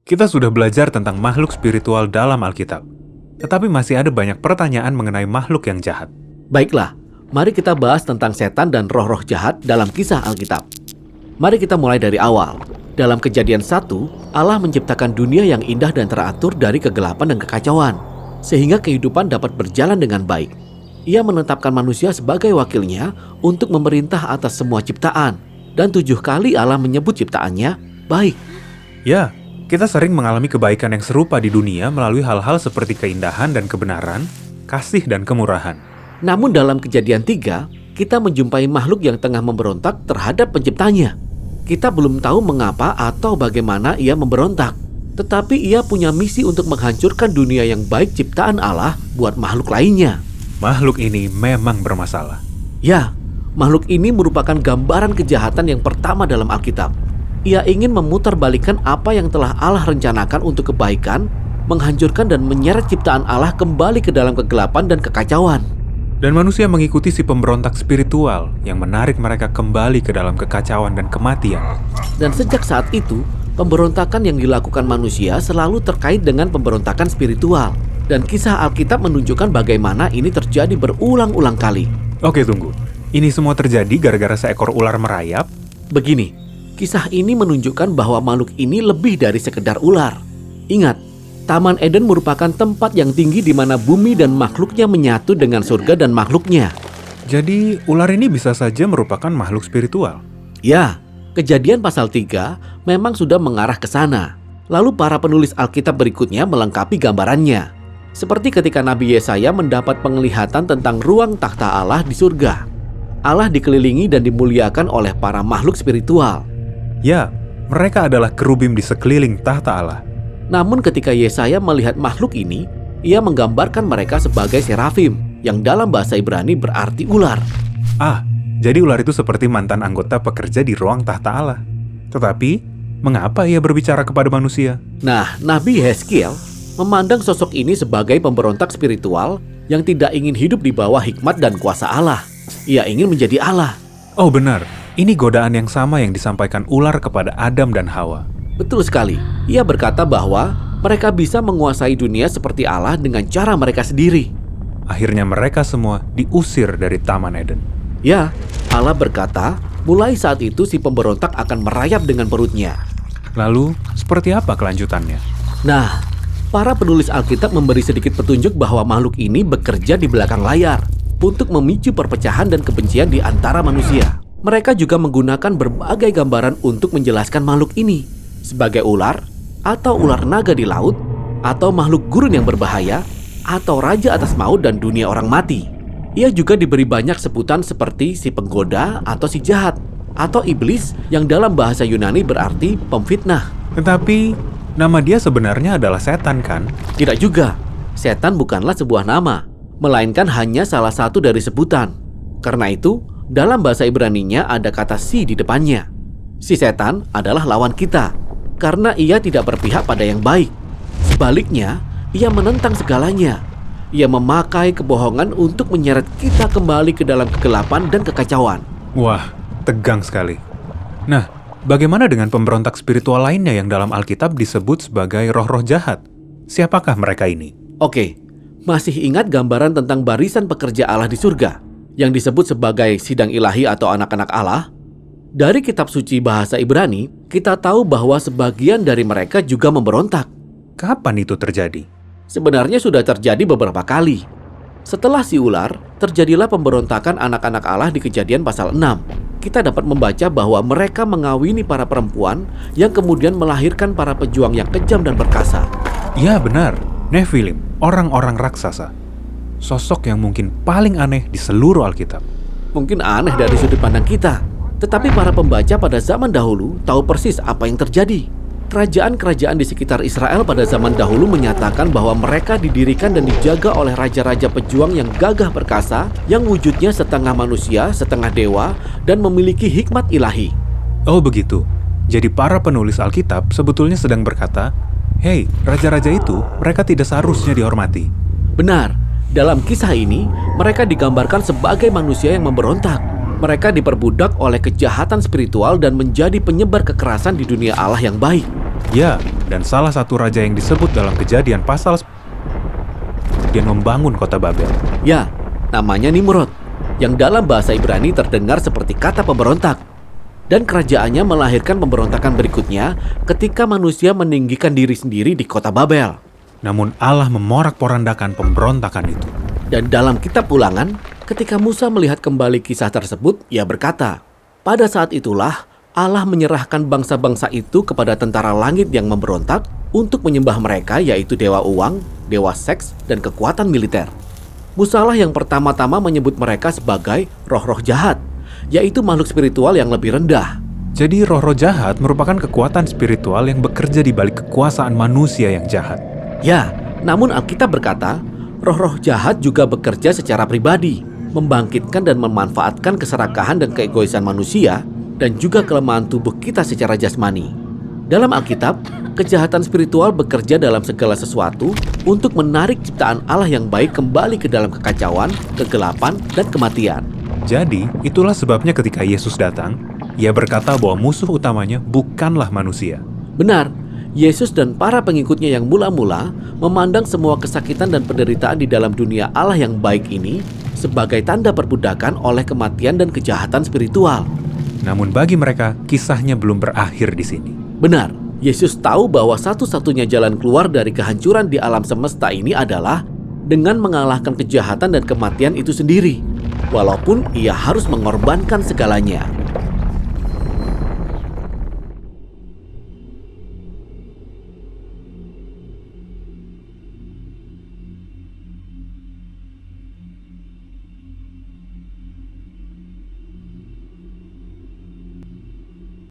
Kita sudah belajar tentang makhluk spiritual dalam Alkitab. Tetapi masih ada banyak pertanyaan mengenai makhluk yang jahat. Baiklah, mari kita bahas tentang setan dan roh-roh jahat dalam kisah Alkitab. Mari kita mulai dari awal. Dalam Kejadian 1, Allah menciptakan dunia yang indah dan teratur dari kegelapan dan kekacauan, sehingga kehidupan dapat berjalan dengan baik. Ia menetapkan manusia sebagai wakilnya untuk memerintah atas semua ciptaan, dan 7 kali Allah menyebut ciptaannya baik. Ya, kita sering mengalami kebaikan yang serupa di dunia melalui hal-hal seperti keindahan dan kebenaran, kasih dan kemurahan. Namun dalam Kejadian 3, kita menjumpai makhluk yang tengah memberontak terhadap penciptanya. Kita belum tahu mengapa atau bagaimana ia memberontak, tetapi ia punya misi untuk menghancurkan dunia yang baik ciptaan Allah buat makhluk lainnya. Makhluk ini memang bermasalah. Ya, makhluk ini merupakan gambaran kejahatan yang pertama dalam Alkitab. Ia ingin memutarbalikkan apa yang telah Allah rencanakan untuk kebaikan, menghancurkan dan menyeret ciptaan Allah kembali ke dalam kegelapan dan kekacauan. Dan manusia mengikuti si pemberontak spiritual yang menarik mereka kembali ke dalam kekacauan dan kematian. Dan sejak saat itu, pemberontakan yang dilakukan manusia selalu terkait dengan pemberontakan spiritual. Dan kisah Alkitab menunjukkan bagaimana ini terjadi berulang-ulang kali. Oke, tunggu. Ini semua terjadi gara-gara seekor ular merayap? Begini, kisah ini menunjukkan bahwa makhluk ini lebih dari sekedar ular. Ingat, Taman Eden merupakan tempat yang tinggi di mana bumi dan makhluknya menyatu dengan surga dan makhluknya. Jadi, ular ini bisa saja merupakan makhluk spiritual? Ya, Kejadian pasal 3 memang sudah mengarah ke sana. Lalu para penulis Alkitab berikutnya melengkapi gambarannya. Seperti ketika Nabi Yesaya mendapat penglihatan tentang ruang takhta Allah di surga. Allah dikelilingi dan dimuliakan oleh para makhluk spiritual. Ya, mereka adalah kerubim di sekeliling tahta Allah. Namun ketika Yesaya melihat makhluk ini, ia menggambarkan mereka sebagai serafim, yang dalam bahasa Ibrani berarti ular. Jadi ular itu seperti mantan anggota pekerja di ruang tahta Allah. Tetapi, mengapa ia berbicara kepada manusia? Nah, Nabi Yeskiel memandang sosok ini sebagai pemberontak spiritual yang tidak ingin hidup di bawah hikmat dan kuasa Allah. Ia ingin menjadi Allah. Oh benar, ini godaan yang sama yang disampaikan ular kepada Adam dan Hawa. Betul sekali. Ia berkata bahwa mereka bisa menguasai dunia seperti Allah dengan cara mereka sendiri. Akhirnya mereka semua diusir dari Taman Eden. Ya, Allah berkata, mulai saat itu si pemberontak akan merayap dengan perutnya. Lalu, seperti apa kelanjutannya? Nah, para penulis Alkitab memberi sedikit petunjuk bahwa makhluk ini bekerja di belakang layar untuk memicu perpecahan dan kebencian di antara manusia. Mereka juga menggunakan berbagai gambaran untuk menjelaskan makhluk ini. Sebagai ular, atau ular naga di laut, atau makhluk gurun yang berbahaya, atau raja atas maut dan dunia orang mati. Ia juga diberi banyak sebutan seperti si penggoda atau si jahat, atau iblis yang dalam bahasa Yunani berarti pemfitnah. Tetapi, nama dia sebenarnya adalah setan kan? Tidak juga, setan bukanlah sebuah nama, melainkan hanya salah satu dari sebutan. Karena itu, dalam bahasa Ibraninya ada kata si di depannya. Si setan adalah lawan kita, karena ia tidak berpihak pada yang baik. Sebaliknya, ia menentang segalanya. Ia memakai kebohongan untuk menyeret kita kembali ke dalam kegelapan dan kekacauan. Wah, tegang sekali. Nah, bagaimana dengan pemberontak spiritual lainnya yang dalam Alkitab disebut sebagai roh-roh jahat? Siapakah mereka ini? Oke, masih ingat gambaran tentang barisan pekerja Allah di surga yang disebut sebagai sidang ilahi atau anak-anak Allah? Dari kitab suci bahasa Ibrani, kita tahu bahwa sebagian dari mereka juga memberontak. Kapan itu terjadi? Sebenarnya sudah terjadi beberapa kali. Setelah si ular, terjadilah pemberontakan anak-anak Allah di Kejadian pasal 6. Kita dapat membaca bahwa mereka mengawini para perempuan yang kemudian melahirkan para pejuang yang kejam dan perkasa. Ya benar, Nephilim, orang-orang raksasa. Sosok yang mungkin paling aneh di seluruh Alkitab. Mungkin aneh dari sudut pandang kita, tetapi para pembaca pada zaman dahulu tahu persis apa yang terjadi. Kerajaan-kerajaan di sekitar Israel pada zaman dahulu menyatakan bahwa mereka didirikan dan dijaga oleh raja-raja pejuang yang gagah perkasa, yang wujudnya setengah manusia, setengah dewa, dan memiliki hikmat ilahi. Oh begitu, jadi para penulis Alkitab sebetulnya sedang berkata, "Hei, raja-raja itu, mereka tidak seharusnya dihormati." Benar, dalam kisah ini, mereka digambarkan sebagai manusia yang memberontak. Mereka diperbudak oleh kejahatan spiritual dan menjadi penyebar kekerasan di dunia Allah yang baik. Ya, dan salah satu raja yang disebut dalam Kejadian pasal dia membangun kota Babel. Ya, namanya Nimrod, yang dalam bahasa Ibrani terdengar seperti kata pemberontak. Dan kerajaannya melahirkan pemberontakan berikutnya ketika manusia meninggikan diri sendiri di kota Babel. Namun Allah memorak-porandakan pemberontakan itu. Dan dalam kitab Ulangan, ketika Musa melihat kembali kisah tersebut, ia berkata, pada saat itulah Allah menyerahkan bangsa-bangsa itu kepada tentara langit yang memberontak untuk menyembah mereka, yaitu dewa uang, dewa seks, dan kekuatan militer. Musalah yang pertama-tama menyebut mereka sebagai roh-roh jahat, yaitu makhluk spiritual yang lebih rendah. Jadi roh-roh jahat merupakan kekuatan spiritual yang bekerja di balik kekuasaan manusia yang jahat. Ya, namun Alkitab berkata, roh-roh jahat juga bekerja secara pribadi, membangkitkan dan memanfaatkan keserakahan dan keegoisan manusia, dan juga kelemahan tubuh kita secara jasmani. Dalam Alkitab, kejahatan spiritual bekerja dalam segala sesuatu untuk menarik ciptaan Allah yang baik kembali ke dalam kekacauan, kegelapan, dan kematian. Jadi, itulah sebabnya ketika Yesus datang, ia berkata bahwa musuh utamanya bukanlah manusia. Benar, Yesus dan para pengikutnya yang mula-mula memandang semua kesakitan dan penderitaan di dalam dunia Allah yang baik ini sebagai tanda perbudakan oleh kematian dan kejahatan spiritual. Namun bagi mereka, kisahnya belum berakhir di sini. Benar, Yesus tahu bahwa satu-satunya jalan keluar dari kehancuran di alam semesta ini adalah dengan mengalahkan kejahatan dan kematian itu sendiri, walaupun ia harus mengorbankan segalanya.